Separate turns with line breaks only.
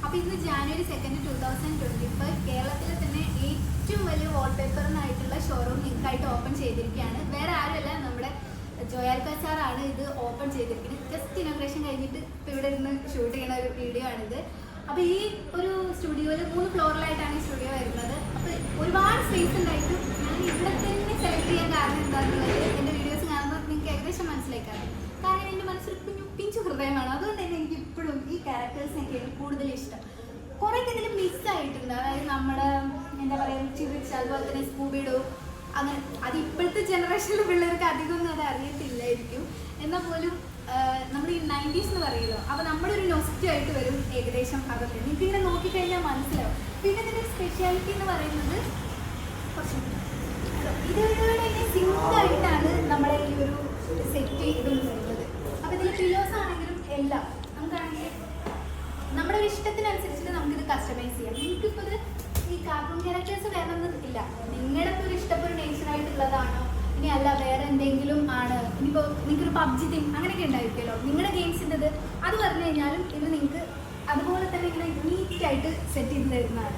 അപ്പോൾ ഇന്ന് ജാനുവരി 2, 2025 കേരളത്തിലെ തന്നെ ഏറ്റവും വലിയ വാൾപേപ്പറിനായിട്ടുള്ള ഷോറൂം നിങ്ങൾക്കായിട്ട് ഓപ്പൺ ചെയ്തിരിക്കുകയാണ്. വേറെ ആരുമല്ല, നമ്മുടെ ജോയാൽക്കാസ് സാറാണ് ഇത് ഓപ്പൺ ചെയ്തിരിക്കുന്നത്. ജസ്റ്റ് ഇനോഗ്രേഷൻ കഴിഞ്ഞിട്ട് ഇപ്പോൾ ഇവിടെ ഇരുന്ന് ഷൂട്ട് ചെയ്യുന്ന ഒരു വീഡിയോ ആണിത്. അപ്പോൾ ഈ ഒരു സ്റ്റുഡിയോയിൽ 3 ഫ്ലോറിലായിട്ടാണ് ഈ സ്റ്റുഡിയോ വരുന്നത്. അപ്പോൾ ഒരുപാട് സ്പേസ് ഉണ്ടായിട്ടും ഞാൻ ഇവിടെ തന്നെ സെലക്ട് ചെയ്യാൻ കാരണം എന്താണെന്നുള്ളത് എൻ്റെ വീഡിയോസ് കാണുമ്പോൾ നിങ്ങൾക്ക് ഏകദേശം മനസ്സിലാക്കാറ്. കാരണം എൻ്റെ മനസ്സിൽ പിഞ്ചു ഹൃദയമാണ്. അതുകൊണ്ട് തന്നെ എനിക്ക് ഇപ്പോഴും ഈ ക്യാരക്ടേഴ്സിനൊക്കെയാണ് കൂടുതൽ ഇഷ്ടം. കുറേയൊക്കെ ഇതിൽ മിസ്സായിട്ടുണ്ട്. അതായത് നമ്മുടെ എന്താ പറയുക, ചിറിച്ച്, അതുപോലെ തന്നെ സ്കൂബിഡോ, അങ്ങനെ അത് ഇപ്പോഴത്തെ ജനറേഷനിലെ പിള്ളേർക്ക് അധികമൊന്നും അത് അറിയത്തില്ലായിരിക്കും. എന്നാൽ പോലും നമ്മൾ ഈ 90s എന്ന് പറയുമല്ലോ, അപ്പോൾ നമ്മുടെ ഒരു നൊസ്റ്റായിട്ട് വരും ഏകദേശം അതൊക്കെ. നിങ്ങൾക്ക് ഇങ്ങനെ നോക്കിക്കഴിഞ്ഞാൽ മനസ്സിലാവും. പിന്നെ ഇതിൻ്റെ സ്പെഷ്യാലിറ്റി എന്ന് പറയുന്നത് ഇതുവരെ സിങ്കായിട്ടാണ് നമ്മുടെ ഈ ഒരു സെറ്റ് ഇതും വരുന്നത്. അപ്പോൾ ഇതിൽ പില്ലോസ് ആണെങ്കിലും എല്ലാം നമുക്കാണെങ്കിൽ നമ്മുടെ ഒരു ഇഷ്ടത്തിനനുസരിച്ചിട്ട് നമുക്കിത് കസ്റ്റമൈസ് ചെയ്യാം. നിങ്ങൾക്കിപ്പോൾ ഇത് ഈ കാർട്ടൂൺ ക്യാരക്ടേഴ്സ് വേണമെന്ന് ഇല്ല. നിങ്ങളുടെ ഇപ്പോൾ ഒരു ഇഷ്ടപ്പെട്ട നേച്ചറായിട്ടുള്ളതാണോ, ഇനി അല്ല വേറെ എന്തെങ്കിലും ആണ്, ഇനിയിപ്പോൾ നിങ്ങൾക്കൊരു പബ്ജി തീം അങ്ങനെയൊക്കെ ഉണ്ടായിരിക്കുമല്ലോ നിങ്ങളുടെ ഗെയിംസിൻ്റെത്, അത് പറഞ്ഞു കഴിഞ്ഞാലും ഇത് നിങ്ങൾക്ക് അതുപോലെ തന്നെ ഇങ്ങനെ നീറ്റായിട്ട് സെറ്റ് ചെയ്ത് തരുന്നതാണ്.